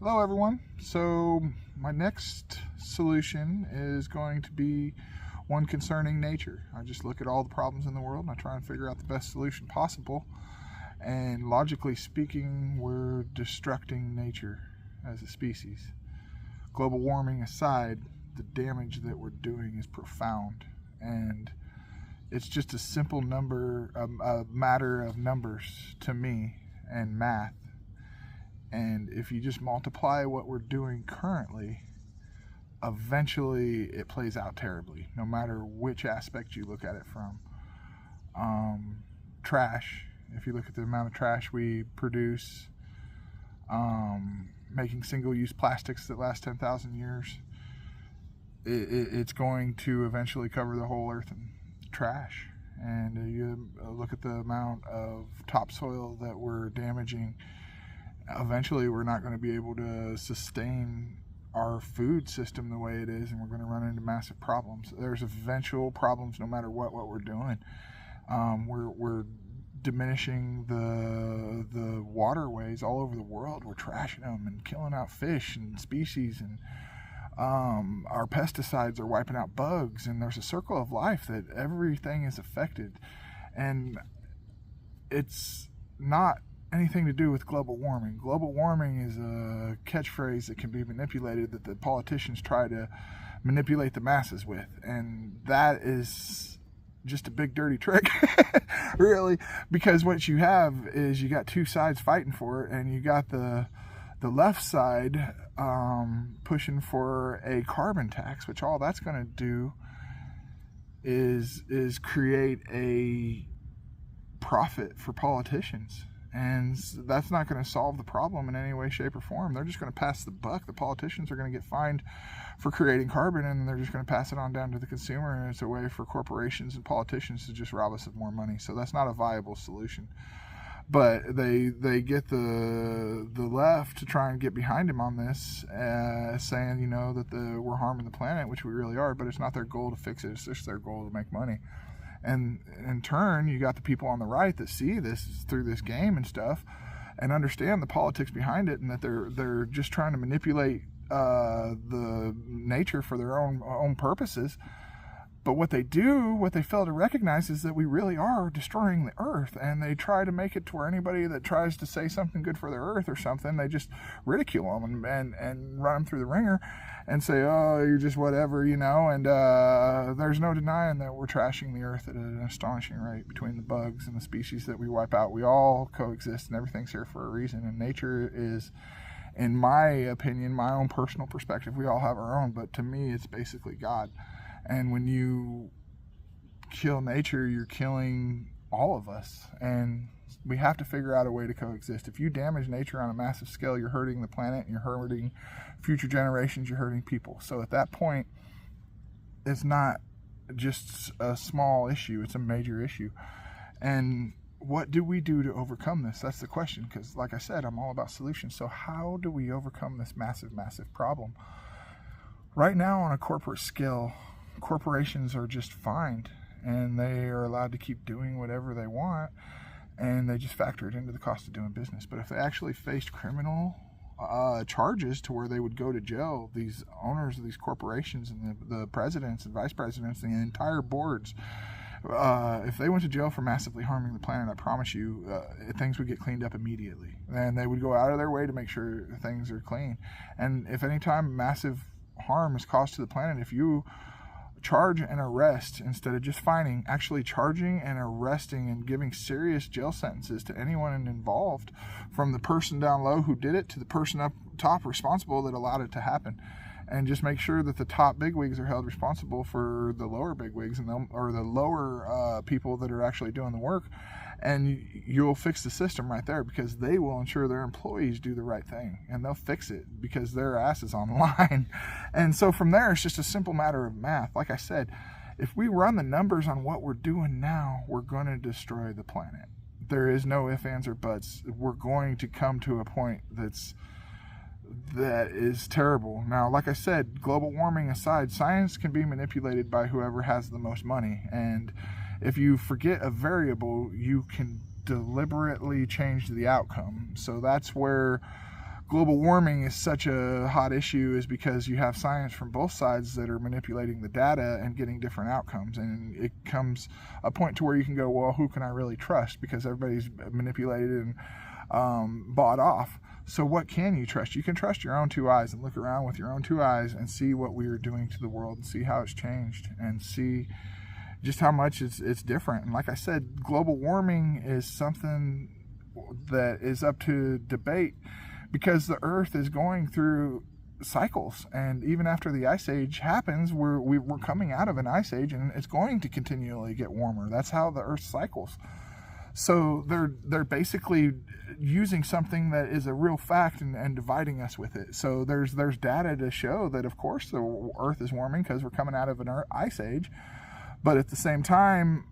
Hello, everyone. So, my next solution is going to be one concerning nature. I just look at all the problems in the world and I try and figure out the best solution possible. And logically speaking, we're destructing nature as a species. Global warming aside, the damage that we're doing is profound. And it's just a simple a matter of numbers to me and math. And if you just multiply what we're doing currently, eventually it plays out terribly, no matter which aspect you look at it from. Trash, if you look at the amount of trash we produce, making single-use plastics that last 10,000 years, it's going to eventually cover the whole earth in trash. And you look at the amount of topsoil that we're damaging. Eventually we're not going to be able to sustain our food system the way it is, and we're going to run into massive problems. There's eventual problems no matter what we're doing. We're diminishing the waterways all over the world. We're trashing them and killing out fish and species, and our pesticides are wiping out bugs, and there's a circle of life that everything is affected. And it's not anything to do with global warming. Global warming is a catchphrase that can be manipulated, that the politicians try to manipulate the masses with, and that is just a big dirty trick really, because what you have is you got two sides fighting for it, and you got the left side pushing for a carbon tax, which all that's going to do is create a profit for politicians. And that's not going to solve the problem in any way, shape, or form. They're just going to pass the buck. The politicians are going to get fined for creating carbon, and they're just going to pass it on down to the consumer. And it's a way for corporations and politicians to just rob us of more money. So that's not a viable solution. But they get the left to try and get behind him on this, saying, that we're harming the planet, which we really are. But it's not their goal to fix it. It's just their goal to make money. And in turn, you got the people on the right that see this through this game and stuff, and understand the politics behind it, and that they're just trying to manipulate the nature for their own purposes. But what they fail to recognize is that we really are destroying the earth, and they try to make it to where anybody that tries to say something good for the earth or something, they just ridicule them and run them through the ringer and say, oh, you're just whatever, and there's no denying that we're trashing the earth at an astonishing rate. Between the bugs and the species that we wipe out, we all coexist, and everything's here for a reason. And nature is, in my opinion, my own personal perspective, we all have our own, but to me it's basically God. And when you kill nature, you're killing all of us. And we have to figure out a way to coexist. If you damage nature on a massive scale, you're hurting the planet, and you're hurting future generations, you're hurting people. So at that point, it's not just a small issue, it's a major issue. And what do we do to overcome this? That's the question, because like I said, I'm all about solutions. So how do we overcome this massive, massive problem? Right now, on a corporate scale, corporations are just fined, and they are allowed to keep doing whatever they want, and they just factor it into the cost of doing business. But if they actually faced criminal charges to where they would go to jail, these owners of these corporations and the presidents and vice presidents and the entire boards, if they went to jail for massively harming the planet, I promise you, things would get cleaned up immediately, and they would go out of their way to make sure things are clean. And if any time massive harm is caused to the planet, if you charge and arrest instead of just fining, actually charging and arresting and giving serious jail sentences to anyone involved, from the person down low who did it to the person up top responsible that allowed it to happen, and just make sure that the top bigwigs are held responsible for the lower bigwigs or the lower people that are actually doing the work, and you'll fix the system right there, because they will ensure their employees do the right thing, and they'll fix it because their ass is on the line. And so from there, it's just a simple matter of math. Like I said, if we run the numbers on what we're doing now, we're going to destroy the planet. There is no ifs, ands, or buts. We're going to come to a point that is terrible. Now, like I said, global warming aside, science can be manipulated by whoever has the most money, and if you forget a variable, you can deliberately change the outcome. So that's where global warming is such a hot issue is because you have science from both sides that are manipulating the data and getting different outcomes. And it comes a point to where you can go, well, who can I really trust? Because everybody's manipulated and bought off. So what can you trust? You can trust your own two eyes and look around with your own two eyes and see what we are doing to the world and see how it's changed and see just how much it's different. And like I said, global warming is something that is up to debate because the earth is going through cycles, and even after the ice age happens, we're coming out of an ice age, and it's going to continually get warmer. That's how the earth cycles. So they're basically using something that is a real fact and dividing us with it. So there's data to show that of course the earth is warming because we're coming out of an ice age. But at the same time,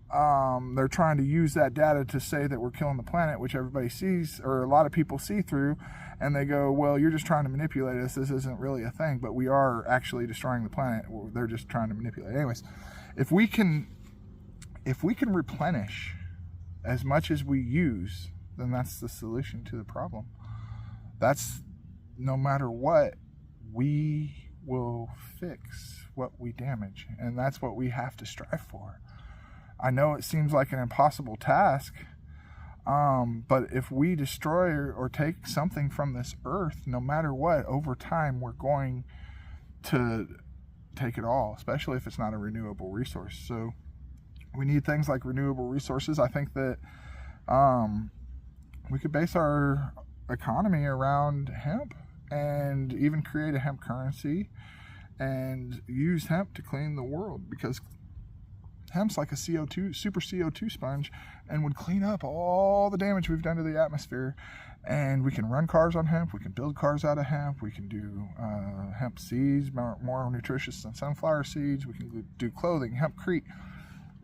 they're trying to use that data to say that we're killing the planet, which everybody sees, or a lot of people see through, and they go, well, you're just trying to manipulate us. This isn't really a thing, but we are actually destroying the planet. They're just trying to manipulate. Anyways, if we can replenish as much as we use, then that's the solution to the problem. That's no matter what, we will fix what we damage, and that's what we have to strive for. I know it seems like an impossible task, but if we destroy or take something from this earth, no matter what, over time we're going to take it all, especially if it's not a renewable resource. So we need things like renewable resources. I think that we could base our economy around hemp and even create a hemp currency and use hemp to clean the world, because hemp's like a super CO2 sponge, and would clean up all the damage we've done to the atmosphere. And we can run cars on hemp, we can build cars out of hemp, we can do hemp seeds, more nutritious than sunflower seeds, we can do clothing, hempcrete,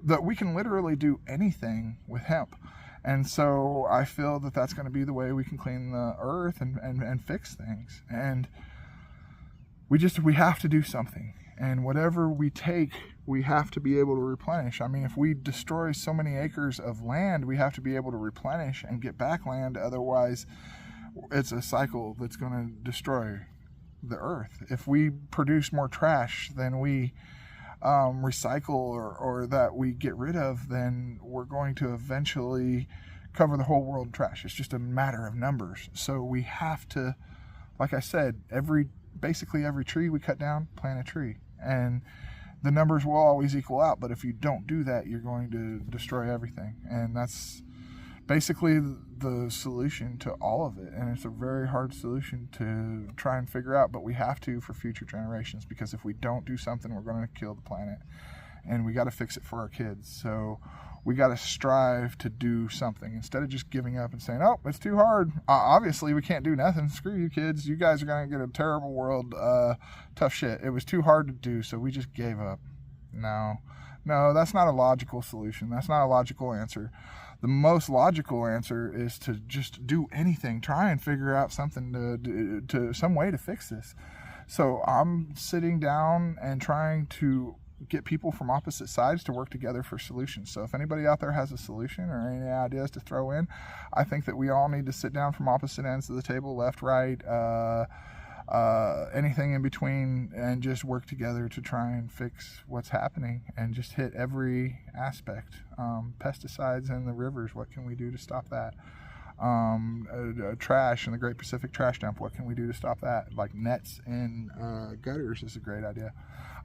that we can literally do anything with hemp. And so I feel that that's going to be the way we can clean the earth and fix things. And we have to do something. And whatever we take, we have to be able to replenish. I mean, if we destroy so many acres of land, we have to be able to replenish and get back land. Otherwise, it's a cycle that's going to destroy the earth. If we produce more trash than we recycle or that we get rid of, then we're going to eventually cover the whole world in trash. It's just a matter of numbers. So we have to, like I said, basically every tree we cut down, plant a tree. And the numbers will always equal out, but if you don't do that, you're going to destroy everything. And that's basically the solution to all of it. And it's a very hard solution to try and figure out, but we have to for future generations, because if we don't do something, we're going to kill the planet. And we got to fix it for our kids. So we got to strive to do something instead of just giving up and saying, oh, it's too hard. Obviously, we can't do nothing. Screw you, kids. You guys are going to get a terrible world. Tough shit. It was too hard to do, so we just gave up. No, that's not a logical solution. That's not a logical answer. The most logical answer is to just do anything. Try and figure out something to some way to fix this. So I'm sitting down and trying to get people from opposite sides to work together for solutions. So if anybody out there has a solution or any ideas to throw in, I think that we all need to sit down from opposite ends of the table, left, right, anything in between, and just work together to try and fix what's happening and just hit every aspect. Pesticides in the rivers, what can we do to stop that? Trash in the Great Pacific Trash Dump, what can we do to stop that? Like nets in gutters is a great idea.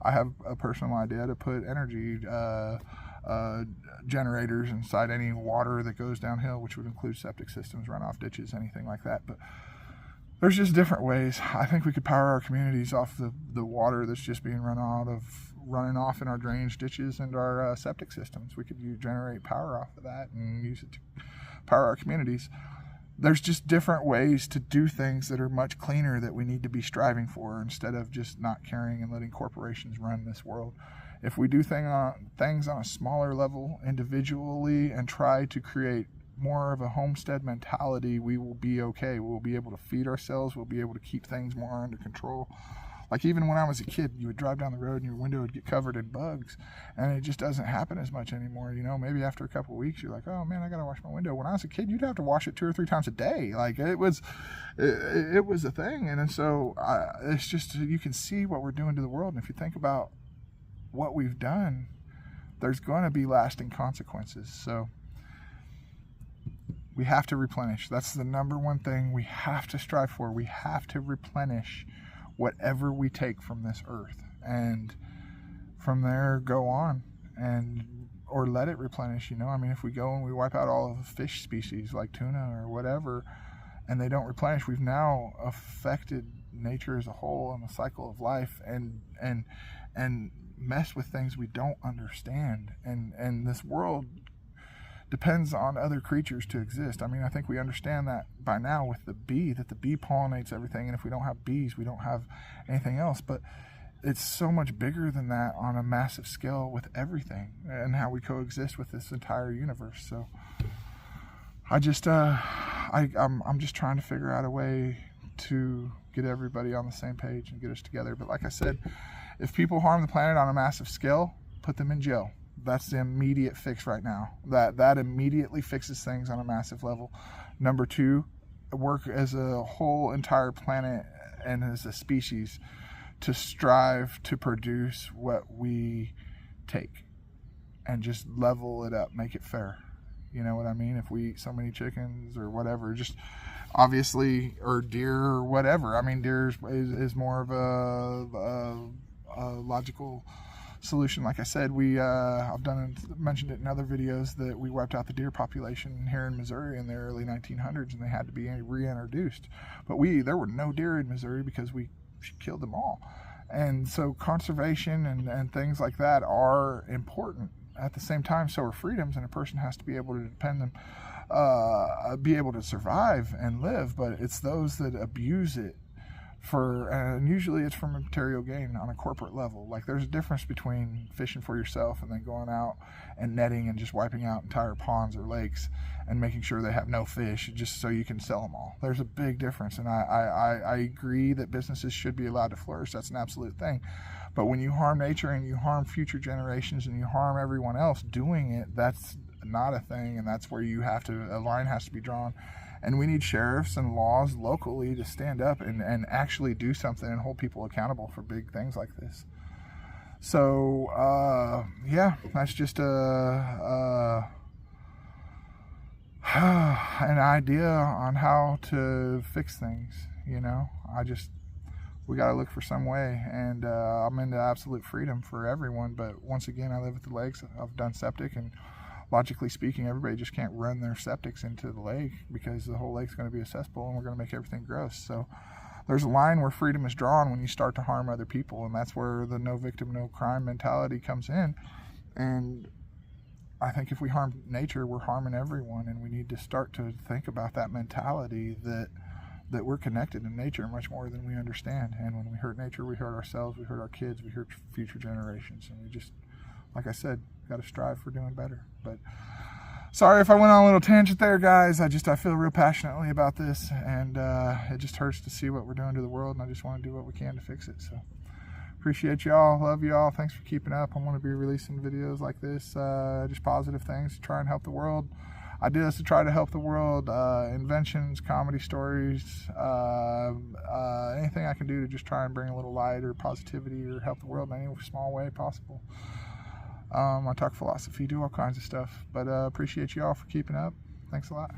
I have a personal idea to put energy generators inside any water that goes downhill, which would include septic systems, runoff ditches, anything like that. But there's just different ways. I think we could power our communities off the water that's just being running off in our drainage ditches and our septic systems. We could generate power off of that and use it to power our communities. There's just different ways to do things that are much cleaner that we need to be striving for, instead of just not caring and letting corporations run this world. If we do things on a smaller level individually and try to create more of a homestead mentality, we will be okay. We'll be able to feed ourselves. We'll be able to keep things more under control. Like even when I was a kid, you would drive down the road and your window would get covered in bugs, and it just doesn't happen as much anymore. You know, maybe after a couple of weeks, you're like, oh man, I gotta wash my window. When I was a kid, you'd have to wash it 2 or 3 times a day. Like it was a thing. And so it's just, you can see what we're doing to the world. And if you think about what we've done, there's going to be lasting consequences. So we have to replenish. That's the number one thing we have to strive for. We have to replenish whatever we take from this earth, and from there go on, or let it replenish. You know, I mean, if we go and we wipe out all of the fish species like tuna or whatever, and they don't replenish, we've now affected nature as a whole and the cycle of life, and mess with things we don't understand. And this world depends on other creatures to exist. I mean, I think we understand that by now with the bee, that the bee pollinates everything, and if we don't have bees, we don't have anything else. But it's so much bigger than that on a massive scale with everything, and how we coexist with this entire universe. So I just I'm just trying to figure out a way to get everybody on the same page and get us together. But like I said, if people harm the planet on a massive scale, put them in jail. That's the immediate fix right now. That immediately fixes things on a massive level. Number 2, work as a whole entire planet and as a species to strive to produce what we take, and just level it up, make it fair. You know what I mean? If we eat so many chickens or whatever, just obviously, or deer or whatever. I mean, deer is more of a logical solution. Like I said, I've mentioned it in other videos that we wiped out the deer population here in Missouri in the early 1900s, and they had to be reintroduced. But there were no deer in Missouri because we killed them all. And so conservation and things like that are important. At the same time, so are freedoms, and a person has to be able to be able to survive and live. But it's those that abuse it and usually it's for material gain on a corporate level. Like, there's a difference between fishing for yourself and then going out and netting and just wiping out entire ponds or lakes and making sure they have no fish just so you can sell them all. There's a big difference, and I agree that businesses should be allowed to flourish. That's an absolute thing. But when you harm nature and you harm future generations and you harm everyone else doing it, that's not a thing, and that's where a line has to be drawn. And we need sheriffs and laws locally to stand up and actually do something and hold people accountable for big things like this. So, yeah, that's just an idea on how to fix things, you know. We got to look for some way, and I'm into absolute freedom for everyone. But once again, I live at the lakes. I've done septic, and logically speaking, everybody just can't run their septics into the lake because the whole lake's going to be a cesspool and we're going to make everything gross. So there's a line where freedom is drawn when you start to harm other people, and that's where the no victim, no crime mentality comes in. And I think if we harm nature, we're harming everyone, and we need to start to think about that mentality that we're connected to nature much more than we understand. And when we hurt nature, we hurt ourselves, we hurt our kids, we hurt future generations. And we just, like I said, got to strive for doing better. But sorry if I went on a little tangent there, guys. I feel real passionately about this, and it just hurts to see what we're doing to the world, and I just want to do what we can to fix it. So appreciate y'all, love y'all, thanks for keeping up. I'm going to be releasing videos like this, just positive things to try and help the world. I do this to try to help the world, inventions, comedy stories, anything I can do to just try and bring a little light or positivity or help the world in any small way possible. I talk philosophy, do all kinds of stuff, but appreciate you all for keeping up. Thanks a lot.